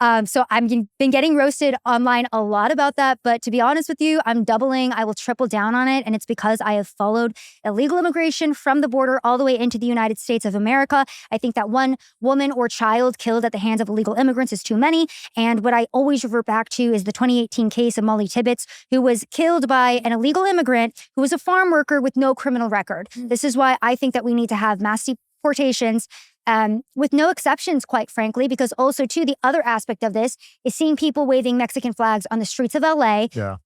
So I've been getting roasted online a lot about that. But to be honest with you, I'm doubling. I will triple down on it. And it's because I have followed illegal immigration from the border all the way into the United States of America. I think that one woman or child killed at the hands of illegal immigrants is too many. And what I always revert back to is the 2018 case of Molly Tibbetts, who was killed by an illegal immigrant who was a farm worker with no criminal record. This is why I think that we need to have mass deportations with no exceptions, quite frankly, because also, too, the other aspect of this is seeing people waving Mexican flags on the streets of LA. Yeah.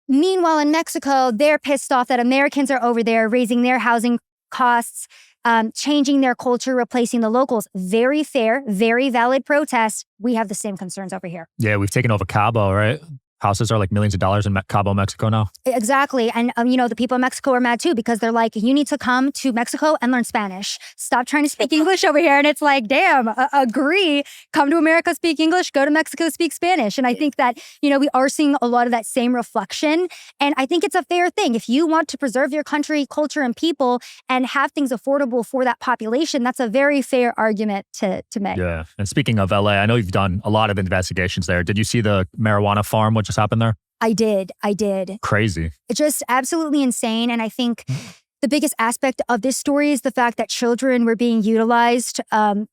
Meanwhile, in Mexico, they're pissed off that Americans are over there raising their housing costs, changing their culture, replacing the locals. Very fair, very valid protest. We have the same concerns over here. Yeah, we've taken over Cabo, right? Houses are like millions of dollars in Cabo, Mexico now. Exactly. And, the people in Mexico are mad too, because they're like, you need to come to Mexico and learn Spanish. Stop trying to speak English over here. And it's like, damn, agree. Come to America, speak English. Go to Mexico, speak Spanish. And I think that, we are seeing a lot of that same reflection. And I think it's a fair thing. If you want to preserve your country, culture, and people and have things affordable for that population, that's a very fair argument to make. Yeah. And speaking of LA, I know you've done a lot of investigations there. Did you see the marijuana farm, what just happened there? I did. Crazy. It's just absolutely insane. And I think the biggest aspect of this story is the fact that children were being utilized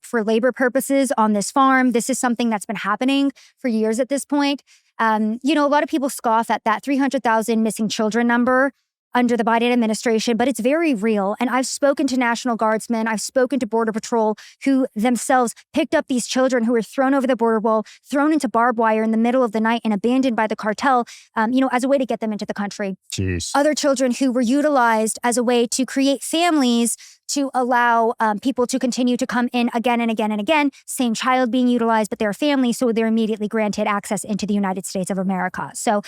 for labor purposes on this farm. This is something that's been happening for years at this point. A lot of people scoff at that 300,000 missing children number under the Biden administration, but it's very real. And I've spoken to National Guardsmen, I've spoken to Border Patrol, who themselves picked up these children who were thrown over the border wall, thrown into barbed wire in the middle of the night and abandoned by the cartel, as a way to get them into the country. Jeez. Other children who were utilized as a way to create families to allow people to continue to come in again and again and again. Same child being utilized, but their family, so they're immediately granted access into the United States of America. So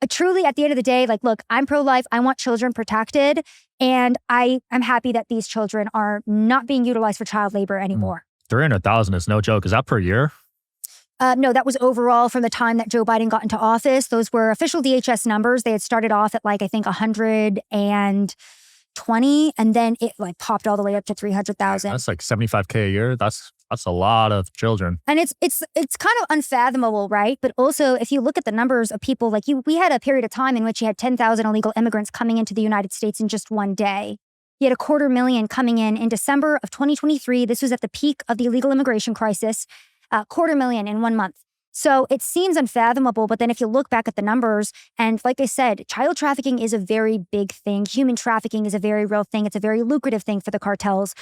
truly, at the end of the day, look, I'm pro-life. I want children protected. And I'm happy that these children are not being utilized for child labor anymore. 300,000 is no joke. Is that per year? No, that was overall from the time that Joe Biden got into office. Those were official DHS numbers. They had started off at 120, and then it popped all the way up to 300,000. That's like $75K a year. That's a lot of children. And it's kind of unfathomable, right? But also, if you look at the numbers of people, we had a period of time in which you had 10,000 illegal immigrants coming into the United States in just one day. You had 250,000 coming in December of 2023. This was at the peak of the illegal immigration crisis, 250,000 in 1 month. So it seems unfathomable, but then if you look back at the numbers, and like I said, child trafficking is a very big thing. Human trafficking is a very real thing. It's a very lucrative thing for the cartels.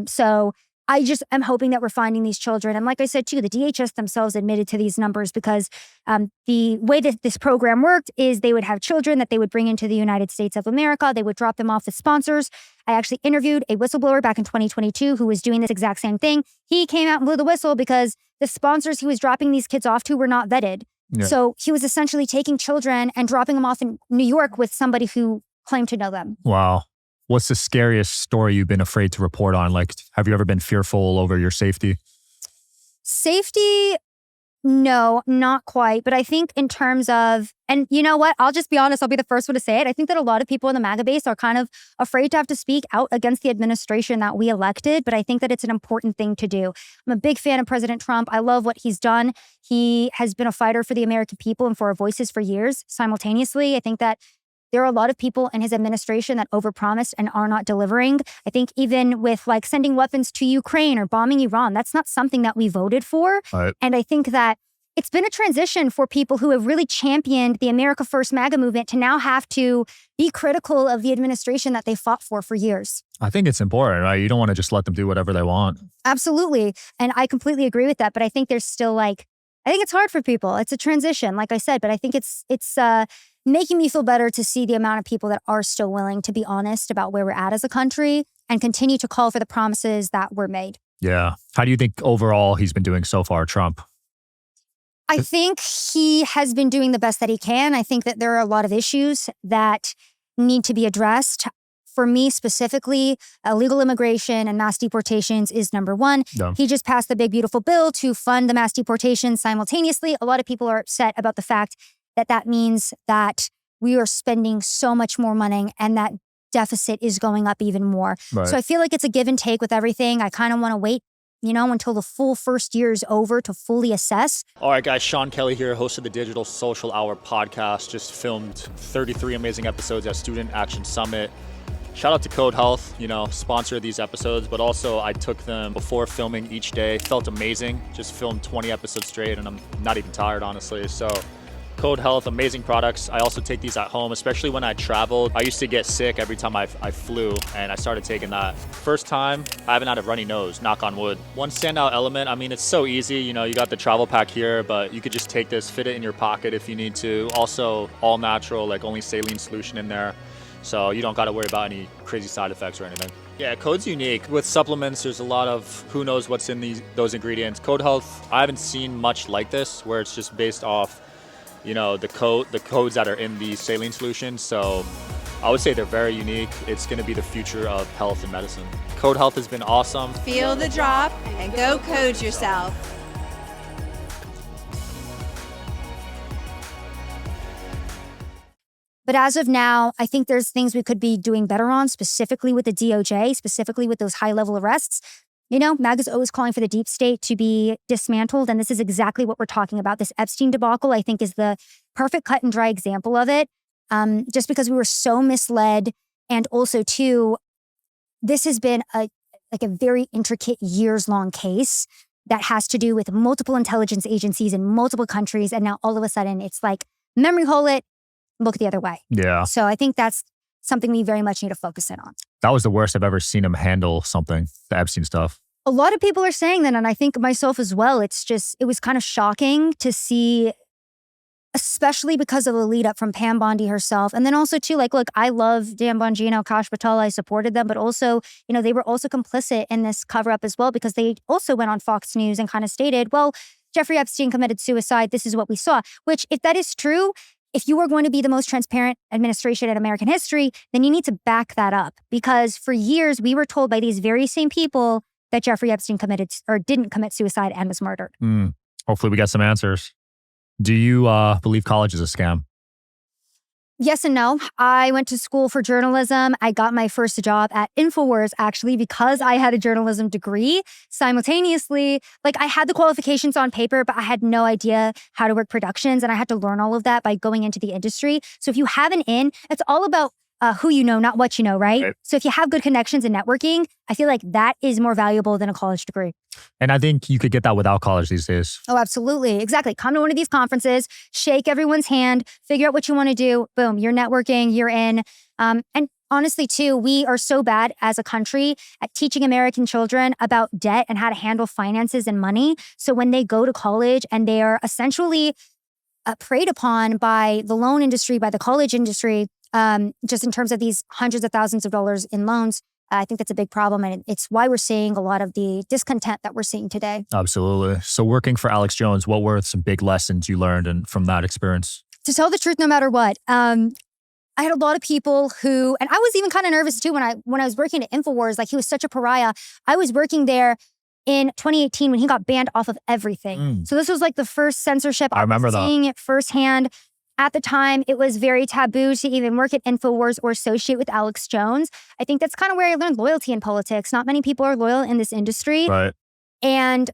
So I just am hoping that we're finding these children. And like I said, too, the DHS themselves admitted to these numbers because the way that this program worked is they would have children that they would bring into the United States of America. They would drop them off with sponsors. I actually interviewed a whistleblower back in 2022 who was doing this exact same thing. He came out and blew the whistle because the sponsors he was dropping these kids off to were not vetted. Yeah. So he was essentially taking children and dropping them off in New York with somebody who claimed to know them. Wow. What's the scariest story you've been afraid to report on? Have you ever been fearful over your safety? Safety, no, not quite. But I think in terms of, and you know what? I'll just be honest. I'll be the first one to say it. I think that a lot of people in the MAGA base are kind of afraid to have to speak out against the administration that we elected. But I think that it's an important thing to do. I'm a big fan of President Trump. I love what he's done. He has been a fighter for the American people and for our voices for years. Simultaneously, I think that there are a lot of people in his administration that overpromised and are not delivering. I think even with sending weapons to Ukraine or bombing Iran, that's not something that we voted for. Right. And I think that it's been a transition for people who have really championed the America First MAGA movement to now have to be critical of the administration that they fought for years. I think it's important, right? You don't want to just let them do whatever they want. Absolutely. And I completely agree with that. But I think there's still I think it's hard for people. It's a transition, like I said, but I think it's making me feel better to see the amount of people that are still willing to be honest about where we're at as a country and continue to call for the promises that were made. Yeah. How do you think overall he's been doing so far, Trump? I think he has been doing the best that he can. I think that there are a lot of issues that need to be addressed. For me specifically, illegal immigration and mass deportations is number one. Yeah. He just passed the big, beautiful bill to fund the mass deportations simultaneously. A lot of people are upset about the fact that means that we are spending so much more money and that deficit is going up even more. Right. So I feel like it's a give and take with everything. I kind of want to wait, until the full first year is over to fully assess. All right, guys, Sean Kelly here, host of the Digital Social Hour podcast. Just filmed 33 amazing episodes at Student Action Summit. Shout out to Code Health, sponsor these episodes, but also I took them before filming each day. Felt amazing. Just filmed 20 episodes straight and I'm not even tired, honestly. So Code Health, amazing products. I also take these at home, especially when I traveled. I used to get sick every time I flew, and I started taking that. First time, I haven't had a runny nose, knock on wood. One standout element, it's so easy. You got the travel pack here, but you could just take this, fit it in your pocket if you need to. Also, all natural, only saline solution in there. So you don't got to worry about any crazy side effects or anything. Yeah, Code's unique. With supplements, there's a lot of who knows what's in those ingredients. Code Health, I haven't seen much like this, where it's just based off the codes that are in the saline solution. So I would say they're very unique. It's going to be the future of health and medicine. Code Health has been awesome. Feel the drop and go code yourself. But as of now, I think there's things we could be doing better on, specifically with the DOJ, specifically with those high-level arrests. MAGA is always calling for the deep state to be dismantled, and this is exactly what we're talking about. This Epstein debacle, I think, is the perfect cut and dry example of it, just because we were so misled. And also, too, this has been a very intricate years-long case that has to do with multiple intelligence agencies in multiple countries, and now all of a sudden, it's like, memory hole it, look the other way. Yeah. So I think that's something we very much need to focus in on. That was the worst I've ever seen him handle something, the Epstein stuff. A lot of people are saying that, and I think myself as well. It was kind of shocking to see, especially because of the lead up from Pam Bondi herself. And then also too, look, I love Dan Bongino, Kash Patel, I supported them, but also, they were also complicit in this cover up as well, because they also went on Fox News and kind of stated, well, Jeffrey Epstein committed suicide. This is what we saw, which if that is true, if you are going to be the most transparent administration in American history, then you need to back that up. Because for years, we were told by these very same people that Jeffrey Epstein committed or didn't commit suicide and was murdered. Hopefully we get some answers. Do you believe college is a scam? Yes and no. I went to school for journalism. I got my first job at InfoWars, actually, because I had a journalism degree. Simultaneously, I had the qualifications on paper, but I had no idea how to work productions. And I had to learn all of that by going into the industry. So if you have an in, it's all about who you know, not what you know, right? So if you have good connections and networking, I feel like that is more valuable than a college degree. And I think you could get that without college these days. Oh, absolutely. Exactly. Come to one of these conferences, shake everyone's hand, figure out what you want to do. Boom, you're networking, you're in. And honestly, too, we are so bad as a country at teaching American children about debt and how to handle finances and money. So when they go to college and they are essentially preyed upon by the loan industry, by the college industry, just in terms of these hundreds of thousands of dollars in loans, I think that's a big problem. And it's why we're seeing a lot of the discontent that we're seeing today. Absolutely. So working for Alex Jones, what were some big lessons you learned from that experience? To tell the truth, no matter what, I had a lot of people who, and I was even kind of nervous too when I was working at InfoWars, he was such a pariah. I was working there in 2018 when he got banned off of everything. So this was the first censorship. I remember that. Seeing it firsthand. At the time, it was very taboo to even work at InfoWars or associate with Alex Jones. I think that's kind of where I learned loyalty in politics. Not many people are loyal in this industry. Right. And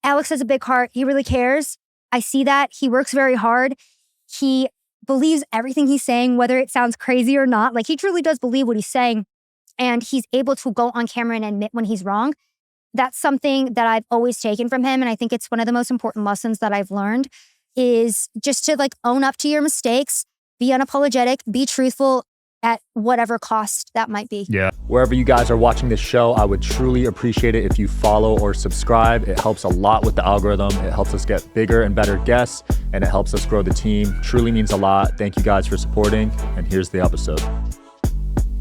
Alex has a big heart. He really cares. I see that. He works very hard. He believes everything he's saying, whether it sounds crazy or not. He truly does believe what he's saying. And he's able to go on camera and admit when he's wrong. That's something that I've always taken from him. And I think it's one of the most important lessons that I've learned is just to own up to your mistakes, be unapologetic, be truthful at whatever cost that might be. Yeah. Wherever you guys are watching this show, I would truly appreciate it if you follow or subscribe. It helps a lot with the algorithm. It helps us get bigger and better guests, and it helps us grow the team. Truly means a lot. Thank you guys for supporting, and here's the episode.